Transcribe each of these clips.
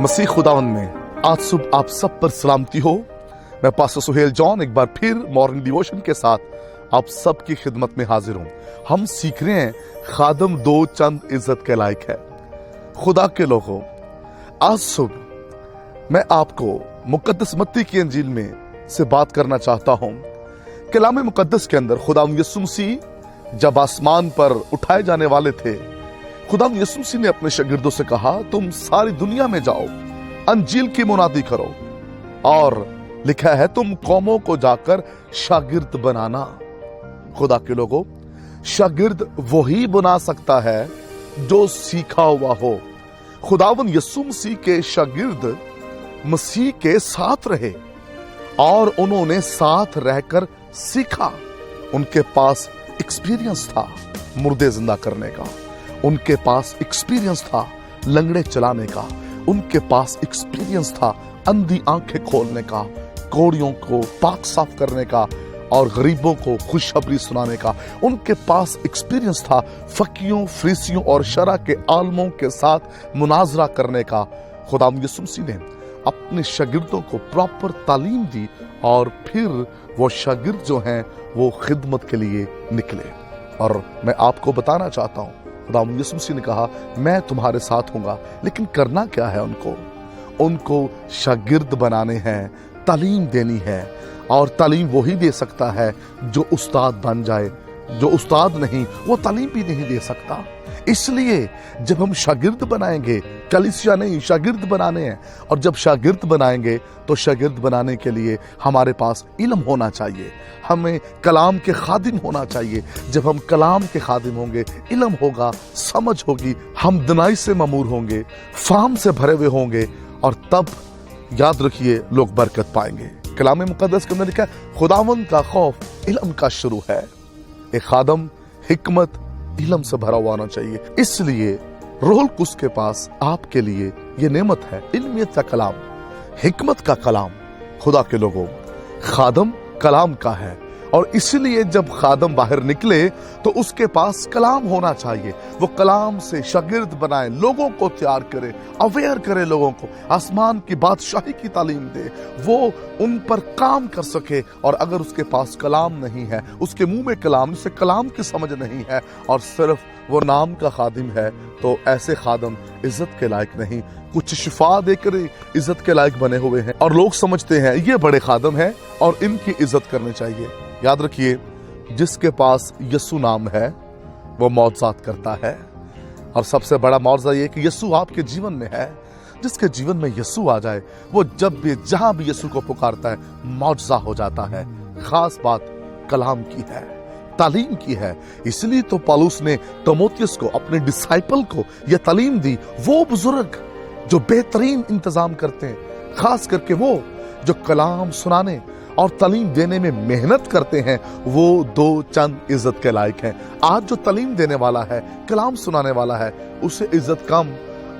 मसीह खुदावन में आज सुबह आप सब पर सलामती हो। मैं पास्टर सुहेल जॉन एक बार फिर मॉर्निंग डिवोशन के साथ आप सबकी खिदमत में हाजिर हूं। हम सीख रहे हैं खादम दो चंद इज्जत के लायक है। खुदा के लोगों, आज सुबह मैं आपको मुकद्दस मत्ती की अंजील में से बात करना चाहता हूं। कलाम मुकद्दस के अंदर खुदा यीशु मसीह जब आसमान पर उठाए जाने वाले थे, खुदा यीशु मसीह ने अपने शागिर्दों से कहा, तुम सारी दुनिया में जाओ, अंजील की मुनादी करो, और लिखा है तुम कौमों को जाकर शागिर्द बनाना। खुदा के लोगों, शागिर्द वही बना सकता है जो सीखा हुआ हो। खुदावन यीशु मसीह के शागिर्द मसीह के साथ रहे और उन्होंने साथ रहकर सीखा। उनके पास एक्सपीरियंस था मुर्दे जिंदा करने का, उनके पास एक्सपीरियंस था लंगड़े चलाने का, उनके पास एक्सपीरियंस था अंधी आंखें खोलने का, कोड़ियों को पाक साफ करने का और गरीबों को खुशखबरी सुनाने का। उनके पास एक्सपीरियंस था फकीयों, फरीसियों और शरा के आलमों के साथ मुनाजरा करने का। खुदा यीशु मसीह ने अपने शागिर्दों को प्रॉपर तालीम दी और फिर वो शागिर्द जो हैं वो खिदमत के लिए निकले। और मैं आपको बताना चाहता हूँ, खुदा यीशु मसीह ने कहा मैं तुम्हारे साथ हूँगा, लेकिन करना क्या है? उनको शागिर्द बनाने हैं, तालीम देनी है। और तालीम वही दे सकता है जो उस्ताद बन जाए। जो उस्ताद नहीं, वो तालीम भी नहीं दे सकता। इसलिए जब हम शागिर्द बनाएंगे, कलीसिया नहीं शागिर्द बनाने हैं, और जब शागिर्द बनाएंगे तो शागिर्द बनाने के लिए हमारे पास इल्म होना चाहिए, हमें कलाम के खादिम होना चाहिए। जब हम कलाम के खादिम होंगे, इल्म होगा, समझ होगी, हम दनाई से ममूर होंगे, फाहम से भरे हुए होंगे, और तब याद रखिए लोग बरकत पाएंगे। कलाम मुकद्दस के अंदर लिखा है खुदावंद का खौफ इल्म का शुरू है। एक खादम हिकमत इल्म से भरा हुआ होना चाहिए। इसलिए रूहुल कुद्स के पास आपके लिए ये नेमत है, इल्मियत का कलाम, हिकमत का कलाम। खुदा के लोगों, खादम कलाम का है, और इसलिए जब खादम बाहर निकले तो उसके पास कलाम होना चाहिए। वो कलाम से शागिर्द बनाए, लोगों को तैयार करे, अवेयर करे, लोगों को आसमान की बादशाही की तालीम दे, वो उन पर काम कर सके। और अगर उसके पास कलाम नहीं है, उसके मुंह में कलाम से कलाम की समझ नहीं है, और सिर्फ वो नाम का खादिम है, तो ऐसे खादम इज्जत के लायक नहीं। कुछ शिफा देकर इज्जत के लायक बने हुए हैं, और लोग समझते हैं ये बड़े खादम हैं और इनकी इज्जत करनी चाहिए। याद रखिए, जिसके पास यीशु नाम है वो मौजज़ात करता है। और सबसे बड़ा मौजज़ा ये कि यीशु आपके जीवन में है। जिसके जीवन में यीशु आ जाए, वो जब भी जहां भी यीशु को पुकारता है मौजज़ा हो जाता है। खास बात कलाम की है, तालीम की है। इसलिए तो पौलुस ने तीमुथियुस को, अपने डिसाइपल को यह तालीम दी। वो बुजुर्ग जो बेहतरीन इंतजाम करते हैं, खास करके वो जो कलाम सुनाने और तालीम देने में मेहनत करते हैं, वो दो चंद इज्जत के लायक हैं। आज जो तालीम देने वाला है, कलाम सुनाने वाला है, उसे इज्जत कम।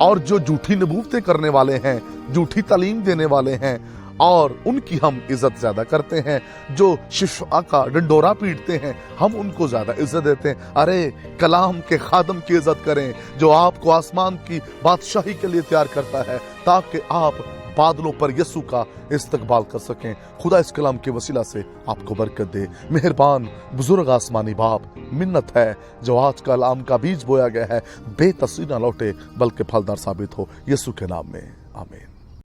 और जो झूठी नबूवतें करने वाले हैं, झूठी तालीम देने वाले हैं, और उनकी हम इज्जत ज्यादा करते हैं। जो शिफा का डंडोरा पीटते हैं, हम उनको ज्यादा इज्जत देते हैं। अरे कलाम के खादम की इज्जत करें, जो आपको आसमान की बादशाही के लिए तैयार करता है, ताकि आप बादलों पर यीशु का इस्तकबाल कर सकें। खुदा इस कलाम के वसीला से आपको बरकत दे। मेहरबान बुजुर्ग आसमानी बाप, मिन्नत है जो आज कलाम का बीज बोया गया है बेतसी न लौटे बल्कि फलदार साबित हो। यीशु के नाम में आमीन।